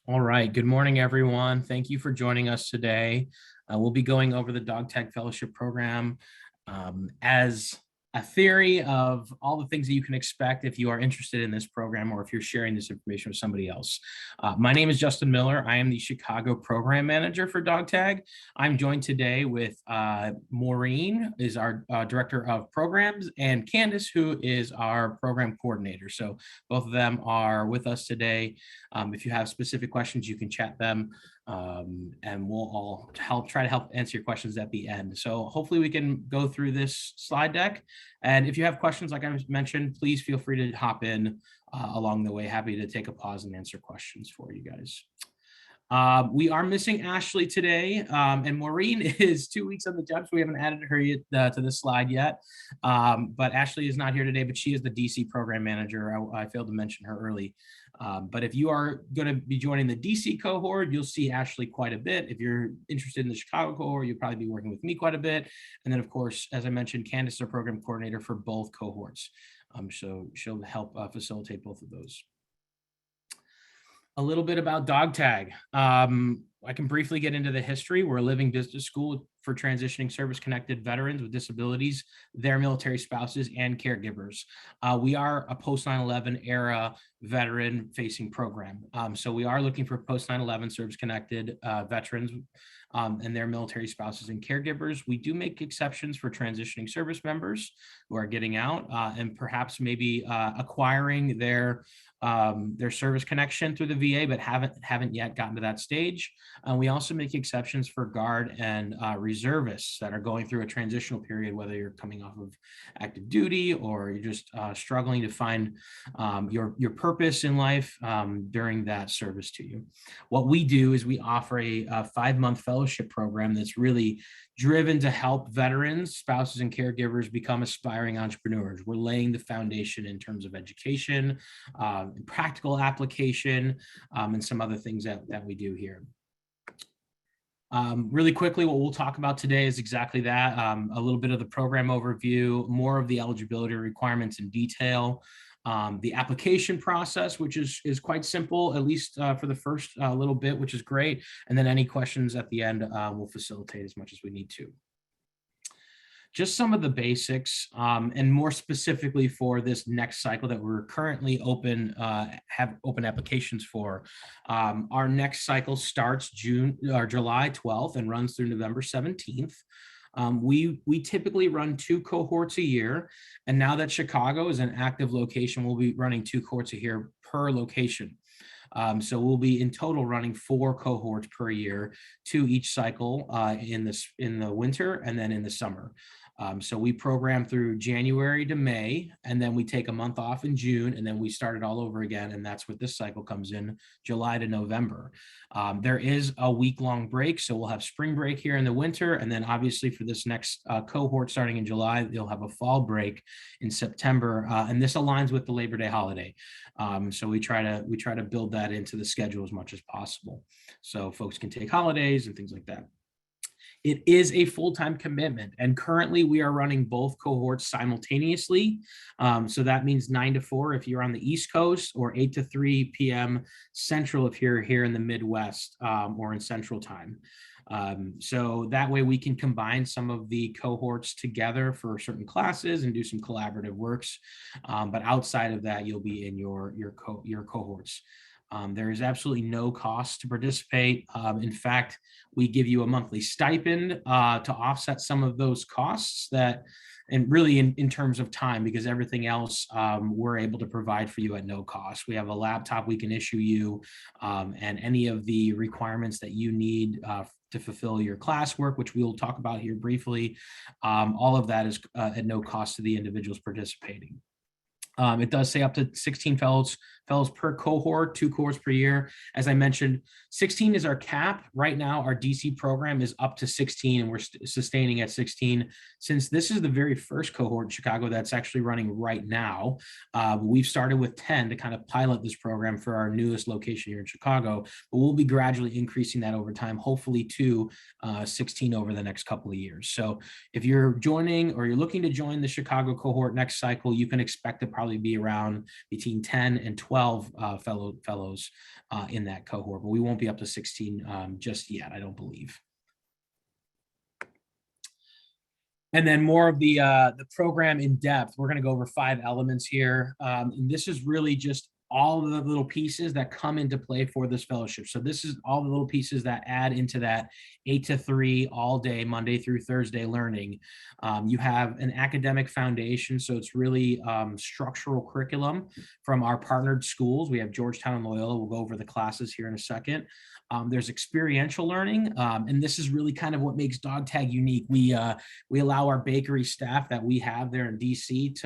All right. Good morning, everyone. Thank you for joining us today. We'll be going over the Dog Tag Fellowship Program as a theory of all the things that you can expect if you are interested in this program or if you're sharing this information with somebody else. My name is Justin Miller. I am the Chicago Program Manager for Dog Tag. I'm joined today with Maureen, is our Director of Programs, and Candace, who is our Program Coordinator. So both of them are with us today. If you have specific questions, you can chat them, and we'll all try to help answer your questions at the end. So hopefully we can go through this slide deck. And if you have questions, like I mentioned, please feel free to hop in along the way. Happy to take a pause and answer questions for you guys. We are missing Ashley today, and Maureen is 2 weeks on the job, so we haven't added her yet, to this slide yet. But Ashley is not here today, but she is the DC program manager. I failed to mention her early. But if you are going to be joining the DC cohort, you'll see Ashley quite a bit. If you're interested in the Chicago cohort, you'll probably be working with me quite a bit. And then, of course, as I mentioned, Candace is our program coordinator for both cohorts. So she'll help facilitate both of those. A little bit about Dog Tag. I can briefly get into the history. We're a living business school for transitioning service-connected veterans with disabilities, their military spouses, and caregivers. We are a post-9/11 era veteran-facing program. So we are looking for post-9/11 service-connected veterans and their military spouses and caregivers. We do make exceptions for transitioning service members who are getting out and perhaps maybe acquiring their service connection through the VA, but haven't yet gotten to that stage. We also make exceptions for guard and reservists that are going through a transitional period, whether you're coming off of active duty or you're just struggling to find your purpose in life during that service to you. What we do is we offer a 5-month fellowship program that's really driven to help veterans, spouses, and caregivers become aspiring entrepreneurs. We're laying the foundation in terms of education, practical application, and some other things that we do here. Really quickly, what we'll talk about today is exactly that, a little bit of the program overview, more of the eligibility requirements in detail, the application process, which is quite simple, at least for the first little bit, which is great. And then any questions at the end, we'll facilitate as much as we need to. Just some of the basics, and more specifically for this next cycle that we're currently have open applications for. Our next cycle starts July 12th and runs through November 17th. We typically run 2 cohorts a year, and now that Chicago is an active location, we'll be running 2 cohorts a year per location. So we'll be in total running 4 cohorts per year, 2 each cycle in the winter and then in the summer. So we program through January to May, and then we take a month off in June, and then we start it all over again. And that's what this cycle comes in, July to November. There is a week-long break, so we'll have spring break here in the winter. And then obviously for this next cohort starting in July, you'll have a fall break in September. And this aligns with the Labor Day holiday. So we try to build that into the schedule as much as possible, so folks can take holidays and things like that. It is a full-time commitment, and currently we are running both cohorts simultaneously. So that means 9 to 4 if you're on the East Coast, or 8 to 3 p.m. Central if you're here in the Midwest or in Central Time. So that way we can combine some of the cohorts together for certain classes and do some collaborative works. But outside of that, you'll be in your cohorts. There is absolutely no cost to participate. In fact, we give you a monthly stipend to offset some of those costs and really in terms of time, because everything else we're able to provide for you at no cost. We have a laptop we can issue you, and any of the requirements that you need to fulfill your classwork, which we will talk about here briefly. All of that is at no cost to the individuals participating. It does say up to 16 fellows per cohort, 2 cohorts per year. As I mentioned, 16 is our cap. Right now, our DC program is up to 16, and we're sustaining at 16. Since this is the very first cohort in Chicago that's actually running right now, we've started with 10 to kind of pilot this program for our newest location here in Chicago, but we'll be gradually increasing that over time, hopefully to 16 over the next couple of years. So if you're joining or you're looking to join the Chicago cohort next cycle, you can expect to probably probably be around between 10 and 12 fellows in that cohort, but we won't be up to 16 just yet, I don't believe. And then more of the program in depth. We're going to go over 5 elements here. And this is really just all of the little pieces that come into play for this fellowship. So this is all the little pieces that add into that 8 to 3 all day, Monday through Thursday learning. You have an academic foundation. So it's really structural curriculum from our partnered schools. We have Georgetown and Loyola. We'll go over the classes here in a second. There's experiential learning. And this is really kind of what makes Dog Tag unique. We allow our bakery staff that we have there in DC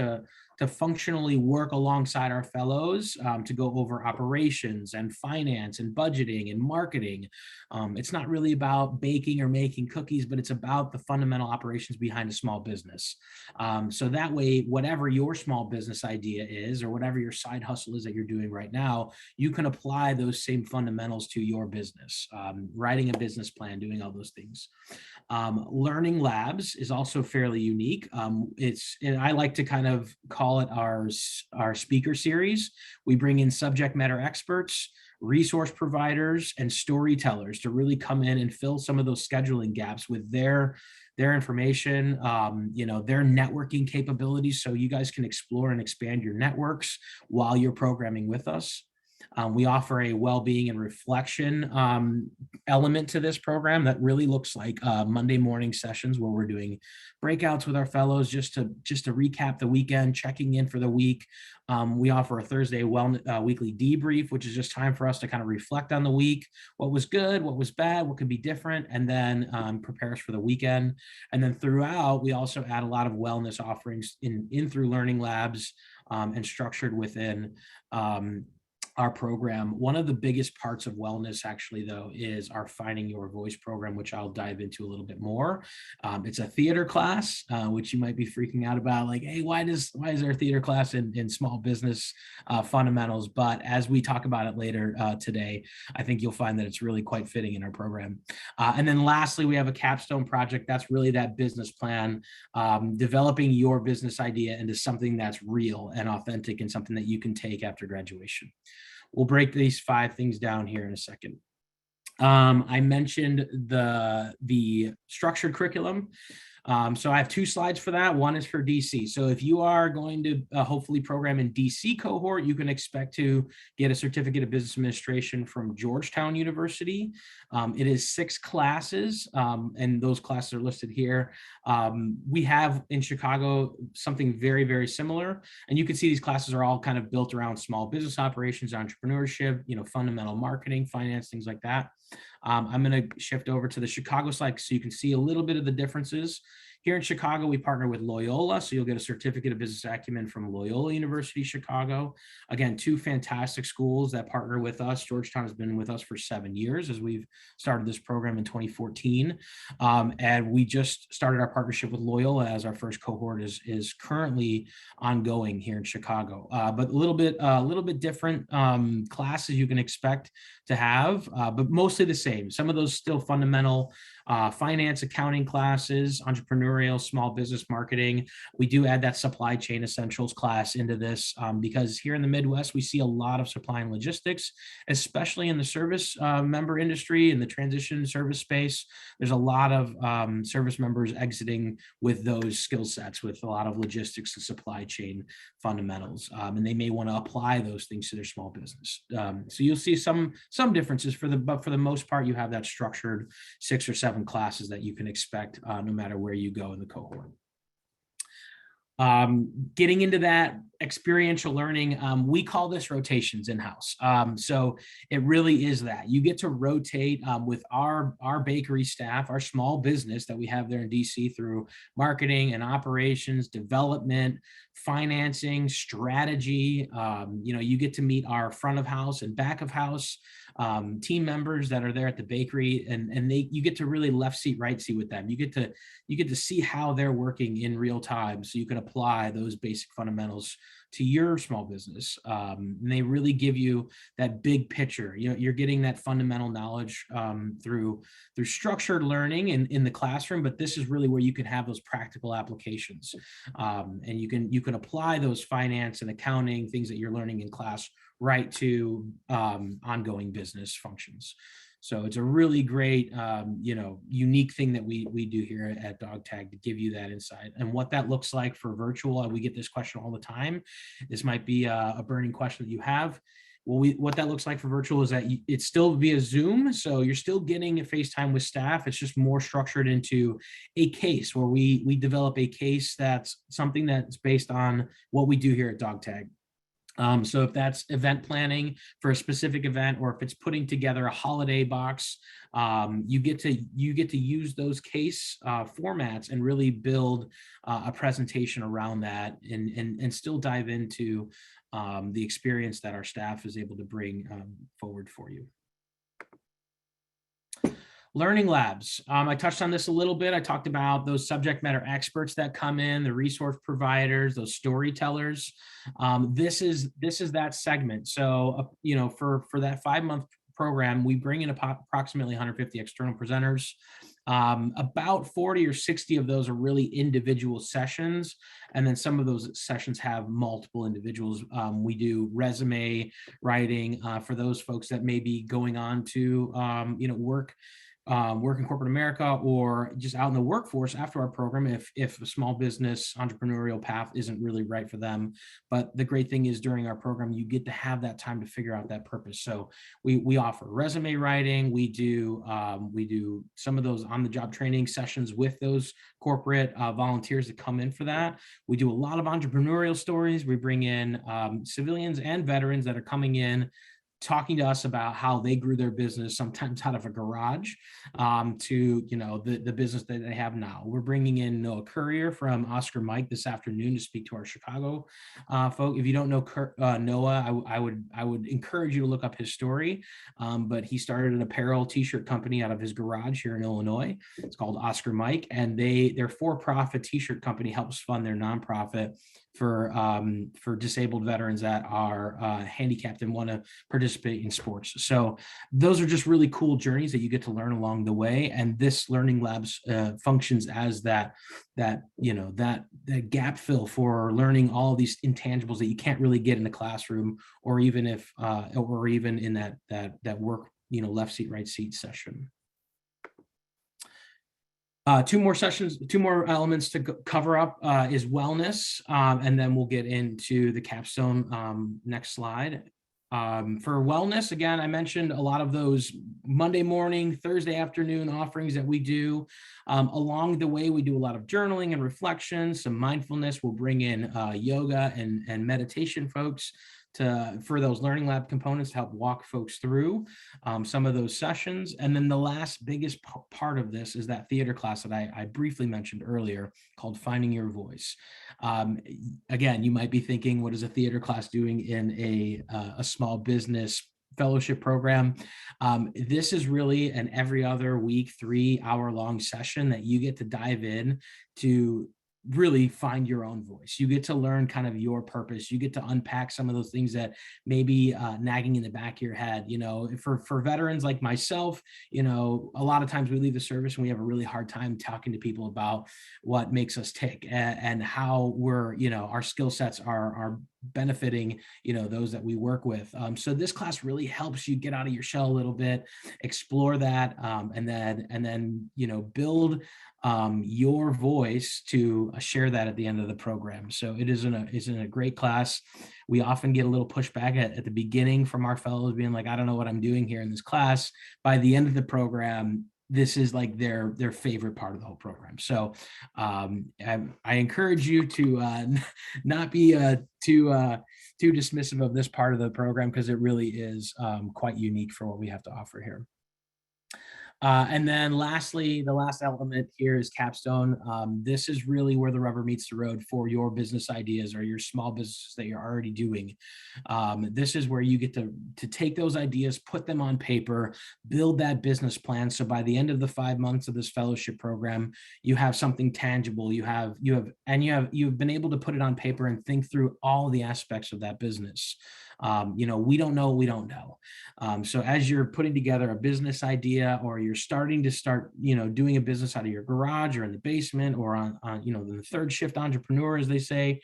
to functionally work alongside our fellows to go over operations and finance and budgeting and marketing. It's not really about baking or making cookies, but it's about the fundamental operations behind a small business. So that way, whatever your small business idea is, or whatever your side hustle is that you're doing right now, you can apply those same fundamentals to your business, writing a business plan, doing all those things. Learning labs is also fairly unique. And I like to kind of call it our speaker series. We bring in subject matter experts, resource providers, and storytellers to really come in and fill some of those scheduling gaps with their information, their networking capabilities, so you guys can explore and expand your networks while you're programming with us. We offer a well-being and reflection element to this program that really looks like Monday morning sessions where we're doing breakouts with our fellows just to recap the weekend, checking in for the week. We offer a Thursday weekly debrief, which is just time for us to kind of reflect on the week, what was good, what was bad, what could be different, and then prepare us for the weekend. And then throughout, we also add a lot of wellness offerings in through learning labs and structured within our program. One of the biggest parts of wellness actually though is our Finding Your Voice program, which I'll dive into a little bit more. It's a theater class, which you might be freaking out about, like, hey, why is there a theater class in small business fundamentals? But as we talk about it later today, I think you'll find that it's really quite fitting in our program. And then lastly, we have a Capstone project. That's really that business plan, developing your business idea into something that's real and authentic and something that you can take after graduation. We'll break these 5 things down here in a second. I mentioned the structured curriculum. So I have 2 slides for that. One is for DC. So if you are going to hopefully program in DC cohort, you can expect to get a certificate of business administration from Georgetown University. It is 6 classes, and those classes are listed here. We have in Chicago something very, very similar. And you can see these classes are all kind of built around small business operations, entrepreneurship, fundamental marketing, finance, things like that. I'm going to shift over to the Chicago slide so you can see a little bit of the differences. Here in Chicago, we partner with Loyola, so you'll get a certificate of business acumen from Loyola University, Chicago. Again, 2 fantastic schools that partner with us. Georgetown has been with us for 7 years as we've started this program in 2014. And we just started our partnership with Loyola as our first cohort is currently ongoing here in Chicago. But a little bit different classes you can expect to have, but mostly the same. Some of those still fundamental finance, accounting classes, entrepreneurial, small business marketing. We do add that supply chain essentials class into this because here in the Midwest, we see a lot of supply and logistics, especially in the service member industry, in the transition service space. There's a lot of service members exiting with those skill sets, with a lot of logistics and supply chain fundamentals. And they may want to apply those things to their small business. So you'll see some differences but for the most part, you have that structured 6 or 7 classes that you can expect no matter where you go in the cohort. Getting into that experiential learning, we call this rotations in-house. So it really is that you get to rotate with our bakery staff, our small business that we have there in DC through marketing and operations, development, financing, strategy. You get to meet our front of house and back of house team members that are there at the bakery, and you get to really left seat, right seat with them. You get to see how they're working in real time, so you can apply those basic fundamentals to your small business. And they really give you that big picture. You're getting that fundamental knowledge through structured learning in the classroom, but this is really where you can have those practical applications, and you can apply those finance and accounting things that you're learning in class right to ongoing business functions. So it's a really great, unique thing that we do here at DogTag to give you that insight. And what that looks like for virtual, we get this question all the time. This might be a burning question that you have. Well, what that looks like for virtual is that it's still via Zoom. So you're still getting a FaceTime with staff. It's just more structured into a case where we develop a case that's something that's based on what we do here at DogTag. So if that's event planning for a specific event, or if it's putting together a holiday box, you get to use those case formats and really build a presentation around that, and still dive into the experience that our staff is able to bring forward for you. Learning labs. I touched on this a little bit. I talked about those subject matter experts that come in, the resource providers, those storytellers. This is that segment. So, for that 5-month program, we bring in approximately 150 external presenters. About 40 or 60 of those are really individual sessions. And then some of those sessions have multiple individuals. We do resume writing for those folks that may be going on to, work in corporate America, or just out in the workforce after our program, if a small business entrepreneurial path isn't really right for them. But the great thing is, during our program, you get to have that time to figure out that purpose. So we offer resume writing. We do some of those on-the-job training sessions with those corporate volunteers that come in for that. We do a lot of entrepreneurial stories. We bring in civilians and veterans that are coming in, talking to us about how they grew their business, sometimes out of a garage, to the business that they have now. We're bringing in Noah Courier from Oscar Mike this afternoon to speak to our Chicago folk. If you don't know Noah, I would encourage you to look up his story. But he started an apparel t-shirt company out of his garage here in Illinois. It's called Oscar Mike, and their for-profit t-shirt company helps fund their nonprofit for disabled veterans that are handicapped and want to participate in sports. So those are just really cool journeys that you get to learn along the way. And this Learning Labs functions as that gap fill for learning all of these intangibles that you can't really get in the classroom, or even in that work, left seat, right seat session. 2 more elements to cover up is wellness, and then we'll get into the capstone. Next slide. For wellness, again, I mentioned a lot of those Monday morning, Thursday afternoon offerings that we do. Along the way, we do a lot of journaling and reflection, some mindfulness. We'll bring in yoga and meditation folks for those Learning Lab components to help walk folks through some of those sessions. And then the last biggest part of this is that theater class that I briefly mentioned earlier, called Finding Your Voice. Again, you might be thinking, what is a theater class doing in a small business fellowship program? This is really an every other week, 3-hour-long session that you get to dive in to really find your own voice. You get to learn kind of your purpose. You get to unpack some of those things that may be nagging in the back of your head. For veterans like myself, a lot of times we leave the service and we have a really hard time talking to people about what makes us tick, and how we're, our skill sets are benefiting, those that we work with. So this class really helps you get out of your shell a little bit, explore that, and then build your voice to share that at the end of the program. So it isn't a great class. We often get a little pushback at the beginning from our fellows, being like, I don't know what I'm doing here in this class. By the end of the program, this is like their favorite part of the whole program. So I encourage you to not be too dismissive of this part of the program, because it really is quite unique for what we have to offer here. And then lastly, the last element here is Capstone. This is really where the rubber meets the road for your business ideas or your small business that you're already doing. This is where you get to take those ideas, put them on paper, build that business plan. So by the end of the 5 months of this fellowship program, you have something tangible. You've been able to put it on paper and think through all the aspects of that business. We don't know what we don't know. So as you're putting together a business idea, or you're starting to doing a business out of your garage or in the basement, or on the third shift entrepreneur, as they say,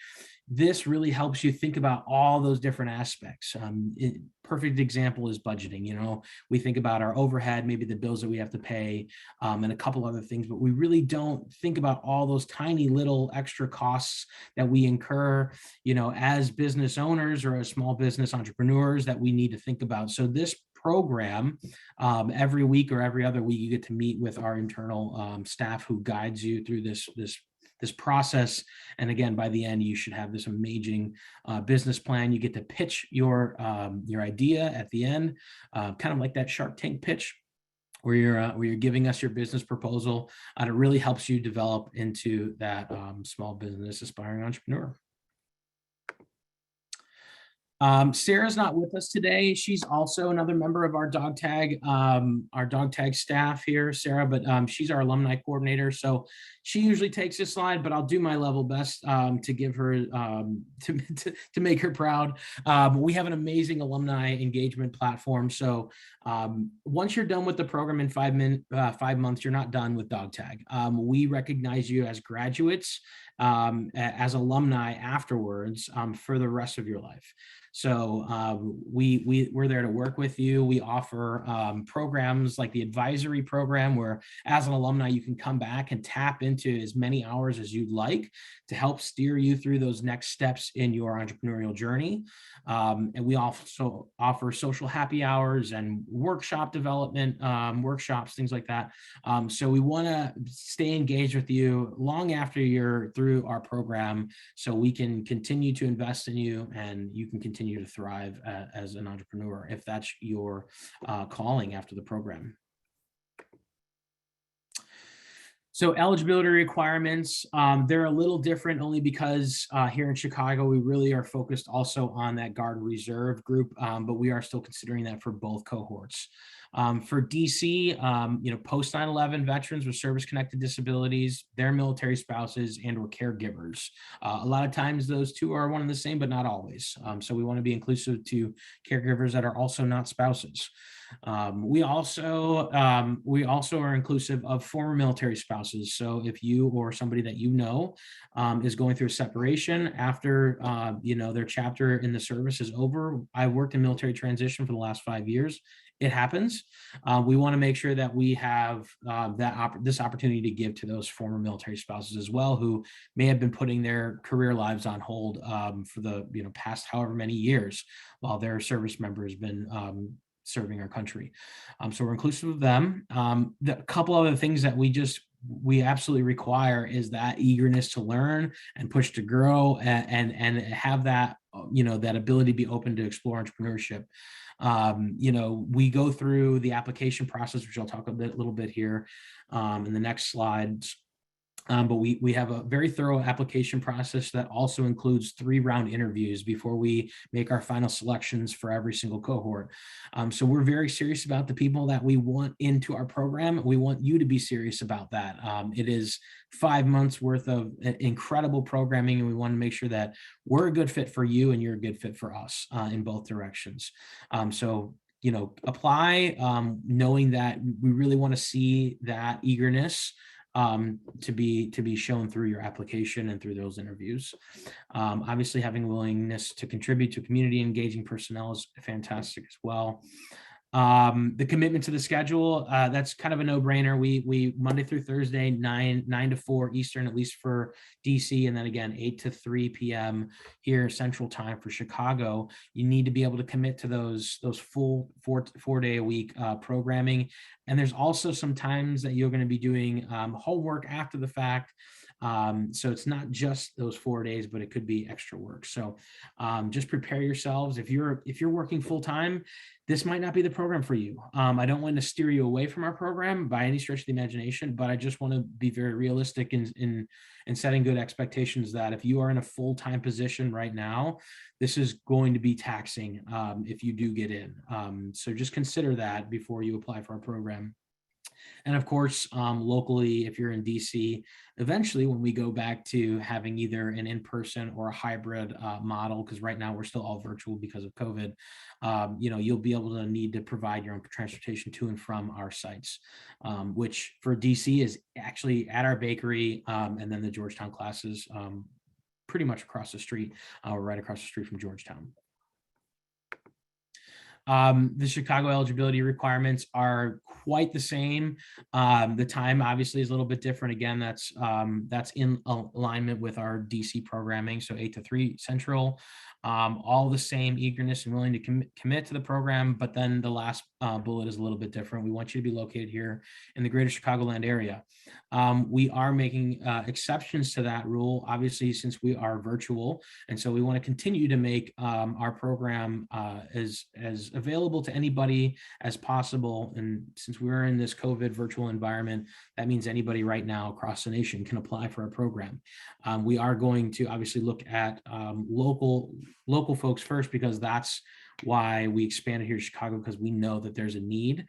this really helps you think about all those different aspects. Perfect example is budgeting. We think about our overhead, maybe the bills that we have to pay, and a couple other things, but we really don't think about all those tiny little extra costs that we incur, as business owners or as small business entrepreneurs, that we need to think about. So this program, every week or every other week, you get to meet with our internal staff who guides you through this process. And again, by the end, you should have this amazing business plan. You get to pitch your idea at the end, kind of like that Shark Tank pitch, where you're giving us your business proposal. And it really helps you develop into that small business aspiring entrepreneur. Sarah's not with us today. She's also another member of our dog tag staff here, Sarah, but she's our alumni coordinator. So she usually takes this slide, but I'll do my level best to give her, to make her proud. We have an amazing alumni engagement platform. So once you're done with the program in 5 months, you're not done with dog tag. We recognize you as graduates, as alumni afterwards, for the rest of your life. So we're there to work with you. We offer programs like the advisory program, where as an alumni, you can come back and tap into as many hours as you'd like to help steer you through those next steps in your entrepreneurial journey. And we also offer social happy hours and workshop development workshops, things like that. So we want to stay engaged with you long after you're through our program, so we can continue to invest in you and you can continue to thrive as an entrepreneur, if that's your calling after the program. So eligibility requirements, they're a little different only because here in Chicago, we really are focused also on that Guard Reserve group, but we are still considering that for both cohorts. For DC, post 9/11 veterans with service-connected disabilities, their military spouses, and or caregivers. A lot of times those two are one and the same, but not always. So we want to be inclusive to caregivers that are also not spouses. We also are inclusive of former military spouses. So if you or somebody that is going through a separation after their chapter in the service is over. I worked in military transition for the last 5 years. It happens. We want to make sure that we have this opportunity to give to those former military spouses as well, who may have been putting their career lives on hold for the past however many years while their service member has been serving our country. So we're inclusive of them. The couple other things that we absolutely require is that eagerness to learn and push to grow, and have that that ability to be open to explore entrepreneurship. We go through the application process, which I'll talk a little bit here in the next slides. But we have a very thorough application process that also includes 3-round interviews before we make our final selections for every single cohort. So we're very serious about the people that we want into our program. We want you to be serious about that. It is 5 months worth of incredible programming, and we want to make sure that we're a good fit for you and you're a good fit for us in both directions. So apply knowing that we really want to see that eagerness to be shown through your application and through those interviews. Obviously, having willingness to contribute to community engaging personnel is fantastic as well. The commitment to the schedule, that's kind of a no-brainer. We Monday through Thursday, 9 to 4 Eastern, at least for DC, and then again 8 to 3 p.m. here Central Time for Chicago. You need to be able to commit to those full four day a week programming. And there's also some times that you're going to be doing homework after the fact. So it's not just those 4 days, but it could be extra work. So just prepare yourselves. If you're working full time, this might not be the program for you. I don't want to steer you away from our program by any stretch of the imagination, but I just want to be very realistic in setting good expectations that if you are in a full-time position right now, this is going to be taxing if you do get in. So just consider that before you apply for our program. And of course, locally, if you're in DC, eventually when we go back to having either an in-person or a hybrid model, because right now we're still all virtual because of COVID, you'll be able to need to provide your own transportation to and from our sites, which for DC is actually at our bakery, and then the Georgetown classes pretty much across the street, right across the street from Georgetown. The Chicago eligibility requirements are quite the same. The time obviously is a little bit different. Again, that's in alignment with our DC programming, so 8 to 3 Central. All the same eagerness and willing to commit to the program, but then the last bullet is a little bit different. We want you to be located here in the greater Chicagoland area. We are making exceptions to that rule, obviously, since we are virtual. And so we want to continue to make our program as available to anybody as possible. And since we're in this COVID virtual environment, that means anybody right now across the nation can apply for a program. We are going to obviously look at local folks first, because that's why we expanded here to Chicago, because we know that there's a need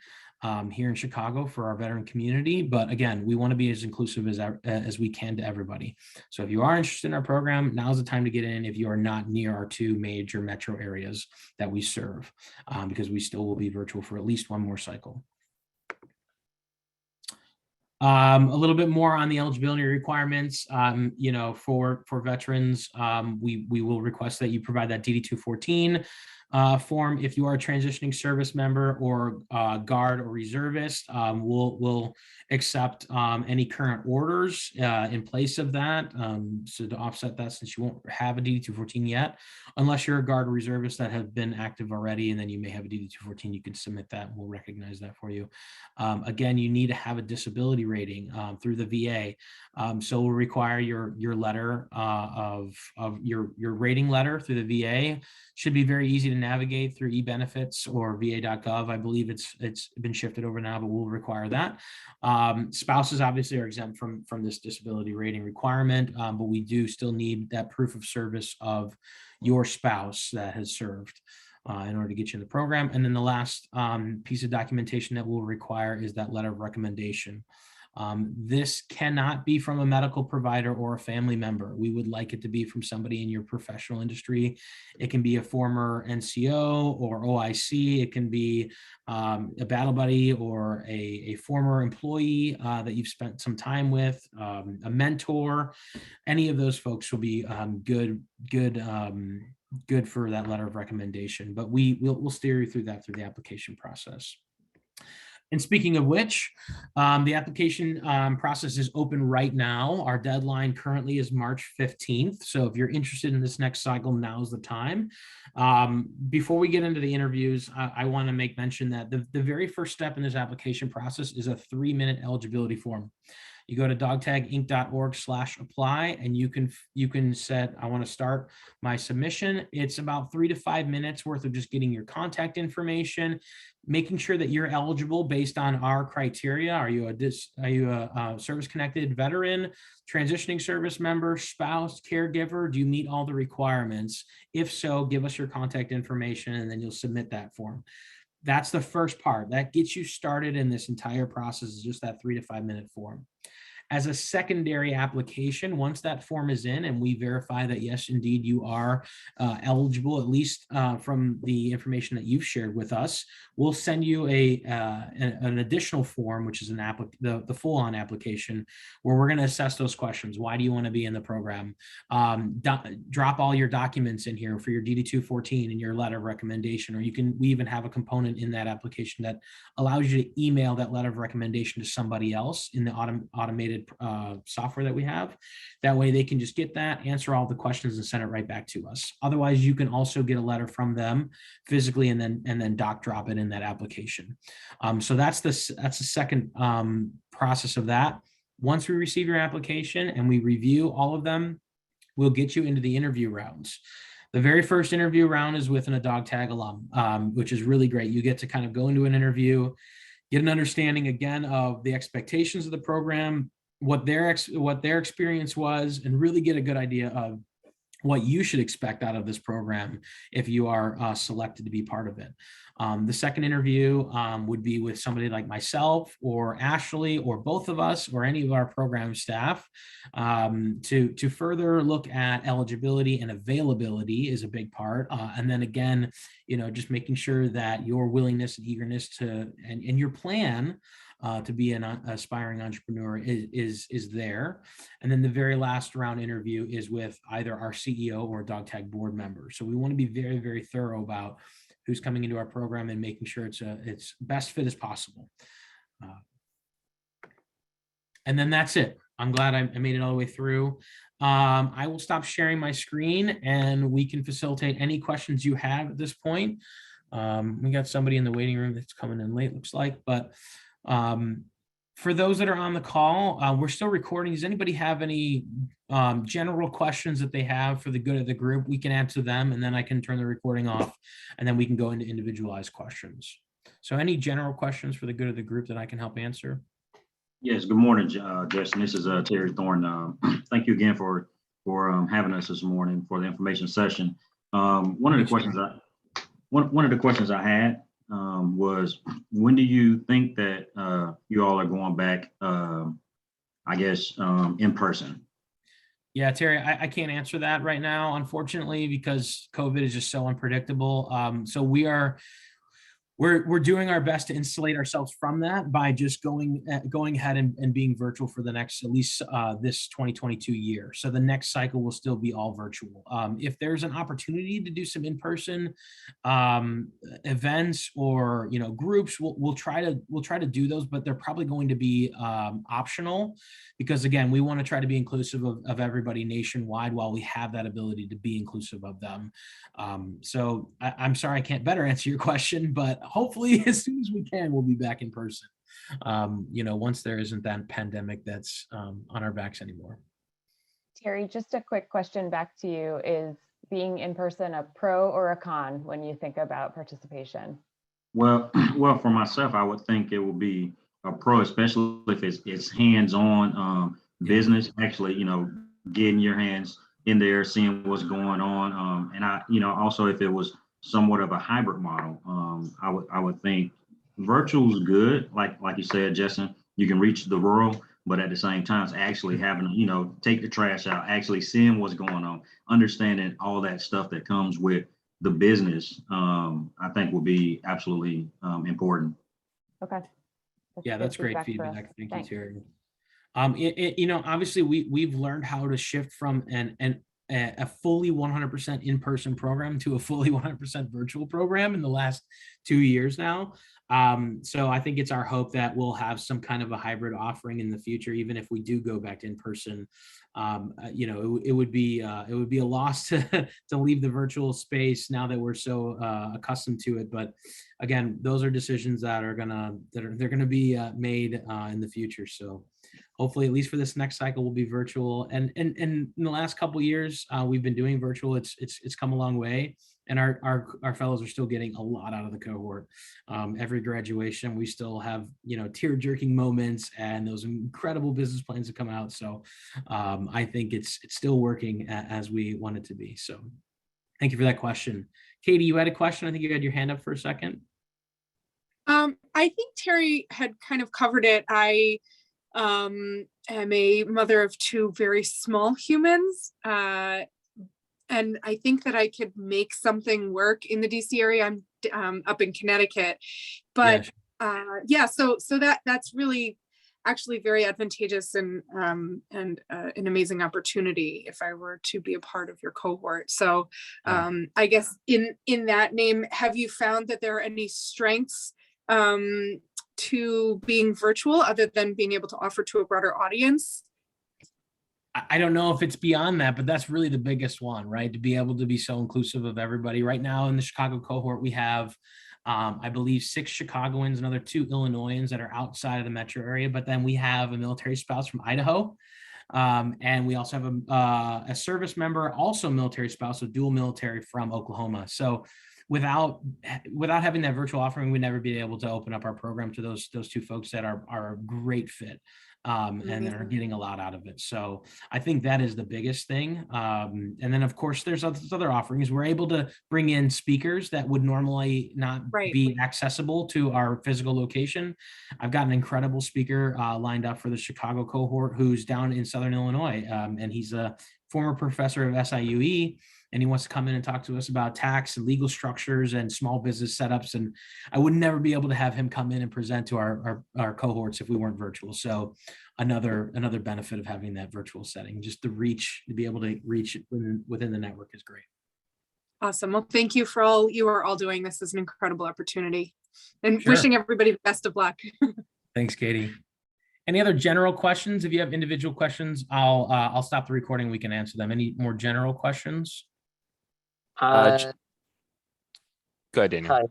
here in Chicago for our veteran community. But again, we want to be as inclusive as we can to everybody. So if you are interested in our program, now's the time to get in if you are not near our 2 major metro areas that we serve, because we still will be virtual for at least one more cycle. A little bit more on the eligibility requirements. For veterans, we will request that you provide that DD-214 form. If you are a transitioning service member or guard or reservist, we'll accept any current orders in place of that. So to offset that, since you won't have a DD-214 yet, unless you're a guard or reservist that have been active already, and then you may have a DD-214, you can submit that and we'll recognize that for you. Again, you need to have a disability rating through the VA. So we'll require your letter of your rating letter through the VA. Should be very easy to navigate through eBenefits or va.gov. I believe it's been shifted over now, but we'll require that. Spouses obviously are exempt from this disability rating requirement, but we do still need that proof of service of your spouse that has served in order to get you in the program. And then the last piece of documentation that we'll require is that letter of recommendation. This cannot be from a medical provider or a family member. We would like it to be from somebody in your professional industry. It can be a former NCO or OIC. It can be a battle buddy or a former employee that you've spent some time with, a mentor. Any of those folks will be good for that letter of recommendation, but we'll steer you through that through the application process. And speaking of which, the application process is open right now. Our deadline currently is March 15th. So if you're interested in this next cycle, now's the time. Before we get into the interviews, I want to make mention that the very first step in this application process is a 3-minute eligibility form. You go to dogtaginc.org/apply, and you can set, I want to start my submission. It's about 3 to 5 minutes worth of just getting your contact information, making sure that you're eligible based on our criteria. Are you a service-connected veteran, transitioning service member, spouse, caregiver? Do you meet all the requirements? If so, give us your contact information, and then you'll submit that form. That's the first part. That gets you started in this entire process, is just that 3 to 5 minute form. As a secondary application, once that form is in and we verify that, yes, indeed, you are eligible, at least from the information that you've shared with us, we'll send you an additional form, which is the full-on application, where we're going to assess those questions. Why do you want to be in the program? Drop all your documents in here for your DD-214 and your letter of recommendation, or we even have a component in that application that allows you to email that letter of recommendation to somebody else in the automated software that we have. That way they can just get that, answer all the questions, and send it right back to us. Otherwise, you can also get a letter from them physically and then doc drop it in that application. So that's the second process of that. Once we receive your application and we review all of them, we'll get you into the interview rounds. The very first interview round is with a dog tag alum, which is really great. You get to kind of go into an interview, get an understanding again of the expectations of the program, what their experience was, and really get a good idea of what you should expect out of this program if you are selected to be part of it. The second interview would be with somebody like myself or Ashley or both of us or any of our program staff to further look at eligibility and availability is a big part. And then again, just making sure that your willingness and eagerness and your plan to be an aspiring entrepreneur is there. And then the very last round interview is with either our CEO or dog tag board member. So we want to be very, very thorough about who's coming into our program and making sure it's best fit as possible. And then that's it. I'm glad I made it all the way through. I will stop sharing my screen and we can facilitate any questions you have at this point. We got somebody in the waiting room that's coming in late, looks like, but for those that are on the call, we're still recording. Does anybody have any general questions that they have for the good of the group? We can answer them and then I can turn the recording off and then we can go into individualized questions. So any general questions for the good of the group that I can help answer? Yes, good morning, Justin. This is Terry Thorne. Thank you again for having us this morning for the information session. One of the questions I had was, when do you think that you all are going back, I guess, in person? Yeah, Terry, I can't answer that right now, unfortunately, because COVID is just so unpredictable. So we're doing our best to insulate ourselves from that by just going ahead and being virtual for the next, at least this 2022 year. So the next cycle will still be all virtual. If there's an opportunity to do some in-person events or groups, we'll try to do those, but they're probably going to be optional because again, we want to try to be inclusive of everybody nationwide while we have that ability to be inclusive of them. So I'm sorry I can't better answer your question, but hopefully as soon as we can, we'll be back in person. Once there isn't that pandemic that's on our backs anymore. Terry, just a quick question back to you. Is being in person a pro or a con when you think about participation? Well, for myself, I would think it will be a pro, especially if it's hands-on business, actually, getting your hands in there, seeing what's going on. And also if it was somewhat of a hybrid model, I would think virtual is good. Like you said, Justin, you can reach the rural, but at the same time, it's actually having, take the trash out, actually seeing what's going on, understanding all that stuff that comes with the business, I think will be absolutely important. Okay. That's great feedback. Thank you, Terry. Obviously we've learned how to shift from a fully 100% in-person program to a fully 100% virtual program in the last 2 years now. So I think it's our hope that we'll have some kind of a hybrid offering in the future, even if we do go back to in-person. It would be a loss to leave the virtual space now that we're so accustomed to it. But again, those are decisions that are gonna be made in the future. So hopefully, at least for this next cycle, we'll be virtual. And in the last couple of years, we've been doing virtual. It's come a long way, and our fellows are still getting a lot out of the cohort. Every graduation, we still have tear-jerking moments and those incredible business plans that come out. So I think it's still working as we want it to be. So thank you for that question. Katie, you had a question. I think you had your hand up for a second. I think Terry had kind of covered it. I am a mother of 2 very small humans. And I think that I could make something work in the DC area. I'm up in Connecticut, but so that's really actually very advantageous and an amazing opportunity if I were to be a part of your cohort. So I guess in that name, have you found that there are any strengths to being virtual other than being able to offer to a broader audience? I don't know if it's beyond that, but that's really the biggest one, right? To be able to be so inclusive of everybody. Right now in the Chicago cohort, we have I believe 6 Chicagoans, another 2 Illinoisans that are outside of the metro area. But then we have a military spouse from Idaho. And we also have a service member, also military spouse, so dual military from Oklahoma. So without having that virtual offering, we'd never be able to open up our program to those 2 folks that are a great fit. And are getting a lot out of it. So I think that is the biggest thing. And then of course there's other offerings. We're able to bring in speakers that would normally not be accessible to our physical location. I've got an incredible speaker lined up for the Chicago cohort who's down in Southern Illinois. And he's a former professor of SIUE. And he wants to come in and talk to us about tax and legal structures and small business setups. And I would never be able to have him come in and present to our cohorts if we weren't virtual. So another benefit of having that virtual setting, just the reach, to be able to reach within the network is great. Awesome. Well, thank you for all you are all doing. This is an incredible opportunity, and wishing everybody the best of luck. Thanks, Katie. Any other general questions? If you have individual questions, I'll stop the recording. We can answer them. Any more general questions? Go ahead, Daniel.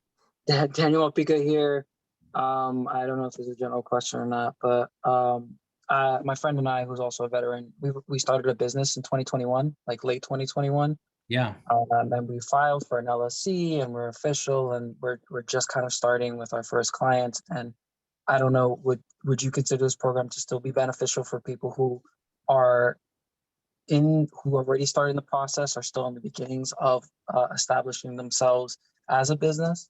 Hi, Daniel Opika here. I don't know if this is a general question or not, but my friend and I, who's also a veteran, we started a business in 2021, like late 2021. Yeah. And we filed for an LLC, and we're official, and we're just kind of starting with our first clients. And I don't know, would you consider this program to still be beneficial for people who already started the process, or still in the beginnings of establishing themselves as a business?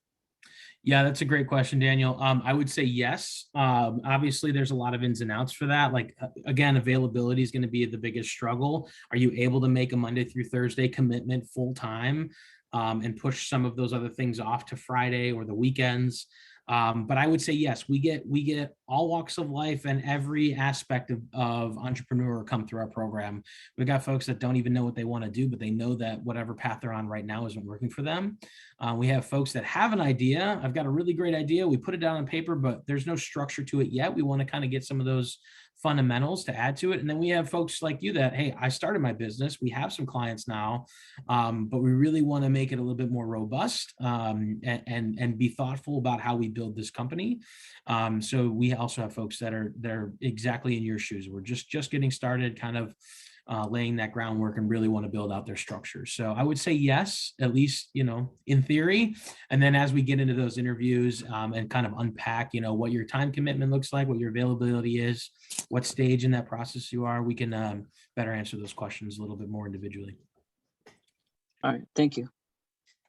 Yeah, that's a great question, Daniel. I would say yes. Obviously, there's a lot of ins and outs for that. Like, again, availability is going to be the biggest struggle. Are you able to make a Monday through Thursday commitment full time and push some of those other things off to Friday or the weekends? But I would say yes, we get all walks of life and every aspect of entrepreneur come through our program. We've got folks that don't even know what they want to do, but they know that whatever path they're on right now isn't working for them. We have folks that have an idea. I've got a really great idea. We put it down on paper, but there's no structure to it yet. We want to kind of get some of those fundamentals to add to it. And then we have folks like you that, hey, I started my business. We have some clients now, but we really want to make it a little bit more robust and be thoughtful about how we build this company. So we also have folks that are exactly in your shoes. We're just getting started, kind of laying that groundwork, and really want to build out their structures. So I would say yes, at least, in theory. And then as we get into those interviews and kind of unpack, what your time commitment looks like, what your availability is, what stage in that process you are, we can better answer those questions a little bit more individually. All right, thank you.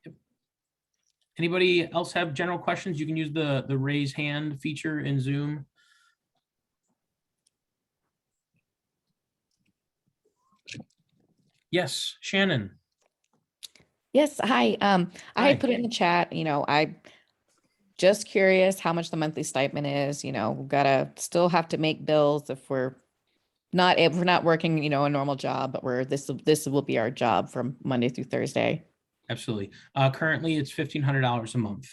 Yep. Anybody else have general questions? You can use the raise hand feature in Zoom. Yes, Shannon. Yes, hi. I Hi. had put it in the chat, I just curious how much the monthly stipend is, we've gotta still have to make bills if we're not working, a normal job, but this will be our job from Monday through Thursday. Absolutely. Currently it's $1,500 a month.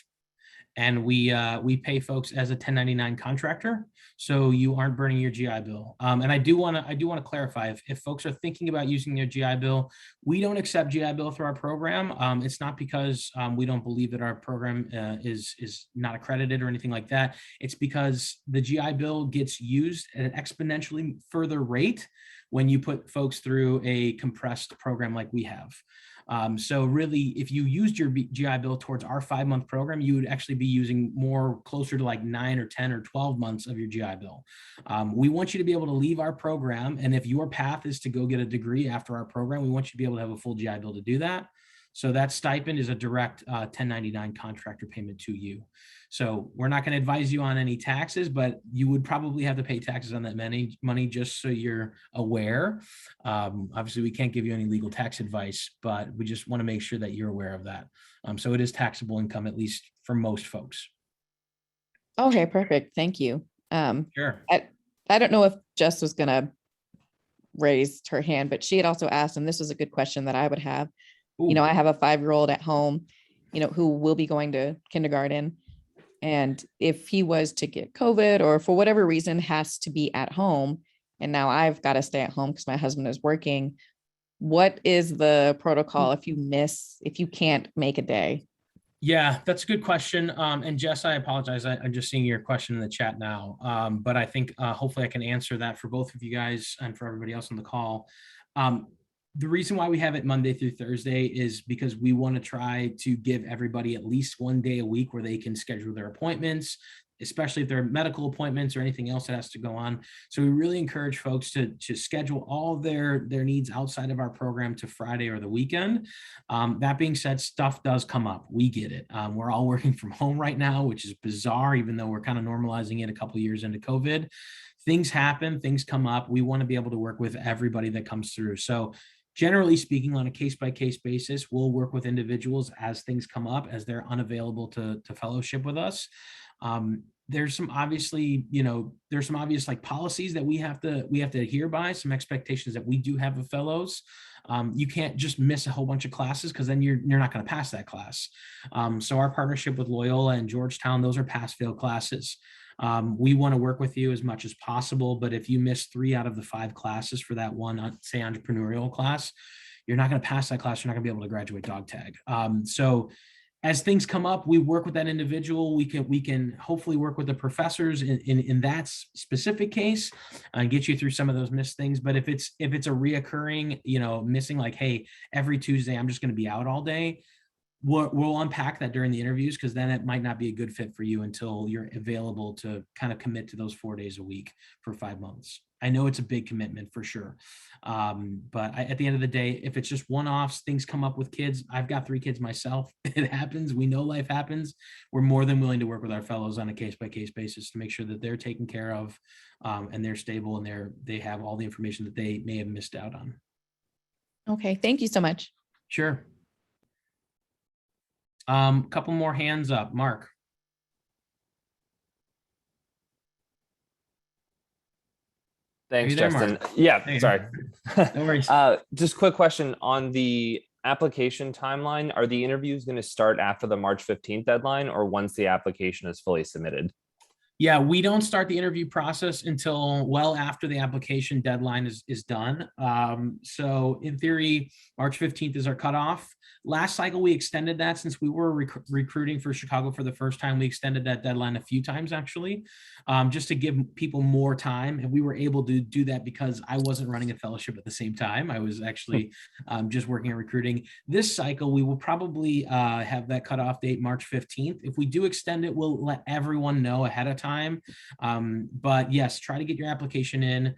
And we pay folks as a 1099 contractor, so you aren't burning your GI Bill. And I do want to clarify, if folks are thinking about using their GI Bill, we don't accept GI Bill through our program. It's not because we don't believe that our program is not accredited or anything like that. It's because the GI Bill gets used at an exponentially further rate when you put folks through a compressed program like we have. So really, if you used your GI Bill towards our 5-month program, you would actually be using more closer to like 9 or 10 or 12 months of your GI Bill. We want you to be able to leave our program. And if your path is to go get a degree after our program, we want you to be able to have a full GI Bill to do that. So that stipend is a direct 1099 contractor payment to you. So we're not going to advise you on any taxes, but you would probably have to pay taxes on that money, just so you're aware. Obviously, we can't give you any legal tax advice, but we just want to make sure that you're aware of that. So it is taxable income, at least for most folks. Okay, perfect. Thank you. Sure. I don't know if Jess was gonna raise her hand, but she had also asked, and this was a good question that I would have. Ooh. I have a 5-year-old at home, who will be going to kindergarten. And if he was to get COVID or for whatever reason has to be at home, and now I've got to stay at home because my husband is working, what is the protocol if you can't make a day? Yeah, that's a good question. And Jess, I apologize. I'm just seeing your question in the chat now. But I think hopefully I can answer that for both of you guys and for everybody else on the call. The reason why we have it Monday through Thursday is because we want to try to give everybody at least one day a week where they can schedule their appointments, especially if they're medical appointments or anything else that has to go on. So we really encourage folks to schedule all their needs outside of our program to Friday or the weekend. That being said, stuff does come up. We get it. We're all working from home right now, which is bizarre, even though we're kind of normalizing it a couple of years into COVID. Things happen, things come up. We want to be able to work with everybody that comes through. So generally speaking, on a case-by-case basis, we'll work with individuals as things come up, as they're unavailable to fellowship with us. There's some obviously, there's some obvious like policies that we have to adhere by, some expectations that we do have of fellows. You can't just miss a whole bunch of classes because then you're not going to pass that class. So our partnership with Loyola and Georgetown, those are pass-fail classes. We want to work with you as much as possible, but if you miss 3 out of the 5 classes for that one, say entrepreneurial class, you're not going to pass that class. You're not going to be able to graduate dog tag. So as things come up, we work with that individual. We can hopefully work with the professors in that specific case and get you through some of those missed things. But if it's a reoccurring, missing, like, hey, every Tuesday I'm just going to be out all day, we'll unpack that during the interviews, because then it might not be a good fit for you until you're available to kind of commit to those 4 days a week for 5 months. I know it's a big commitment for sure. But at the end of the day, if it's just one-offs, things come up with kids. I've got 3 kids myself. It happens. We know life happens. We're more than willing to work with our fellows on a case-by-case basis to make sure that they're taken care of, and they're stable, and they have all the information that they may have missed out on. Okay, thank you so much. Sure. Couple more hands up. Mark. Thanks, there, Justin. Mark? Yeah, Hey. sorry. No worries. Just quick question on the application timeline. Are the interviews going to start after the March 15th deadline or once the application is fully submitted? Yeah, we don't start the interview process until well after the application deadline is done. So in theory, March 15th is our cutoff. Last cycle, we extended that since we were recruiting for Chicago for the first time. We extended that deadline a few times, actually, just to give people more time. And we were able to do that because I wasn't running a fellowship at the same time. I was actually just working on recruiting. This cycle, we will probably have that cutoff date March 15th. If we do extend it, we'll let everyone know ahead of time. But yes, try to get your application in.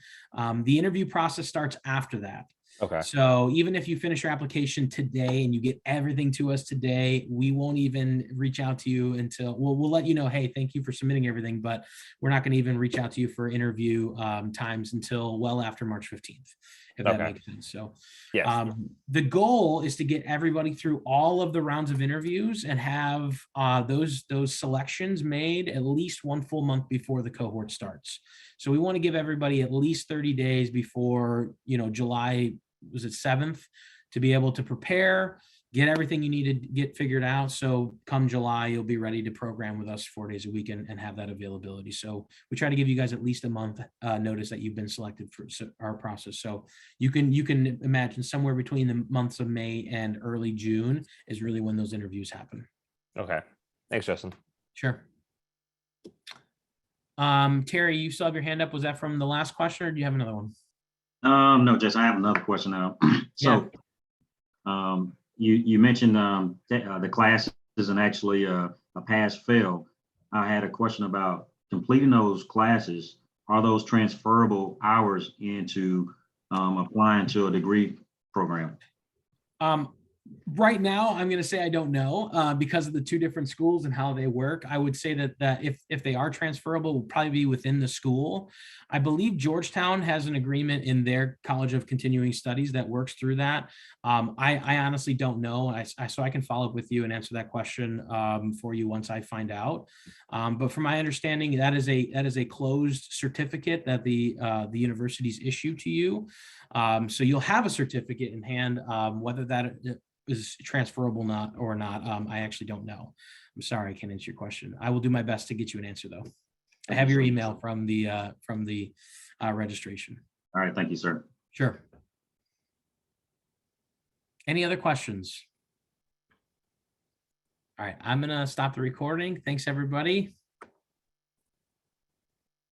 The interview process starts after that. Okay. So even if you finish your application today and you get everything to us today, we won't even reach out to you until we'll let you know, hey, thank you for submitting everything, but we're not going to even reach out to you for interview times until well after March 15th, if that makes sense. So yes. The goal is to get everybody through all of the rounds of interviews and have those selections made at least 1 full month before the cohort starts. So we want to give everybody at least 30 days before, July, was it 7th, to be able to prepare, get everything you need to get figured out. So come July, you'll be ready to program with us 4 days a week and have that availability. So we try to give you guys at least a month notice that you've been selected for our process. So you can imagine somewhere between the months of May and early June is really when those interviews happen. Okay. Thanks, Justin. Sure. Terry, you still have your hand up. Was that from the last question or do you have another one? No, Jess, I have another question now. So, you mentioned the classes and actually a pass-fail. I had a question about completing those classes. Are those transferable hours into applying to a degree program? Right now, I'm going to say I don't know because of the 2 different schools and how they work. I would say that if they are transferable, will probably be within the school. I believe Georgetown has an agreement in their College of Continuing Studies that works through that. I honestly don't know. So I can follow up with you and answer that question for you once I find out. But from my understanding, that is a closed certificate that the universities issue to you. So you'll have a certificate in hand, whether that is transferable or not. I actually don't know. I'm sorry, I can't answer your question. I will do my best to get you an answer though. I have your email from the registration. All right, thank you, sir. Sure. Any other questions? All right, I'm gonna stop the recording. Thanks, everybody.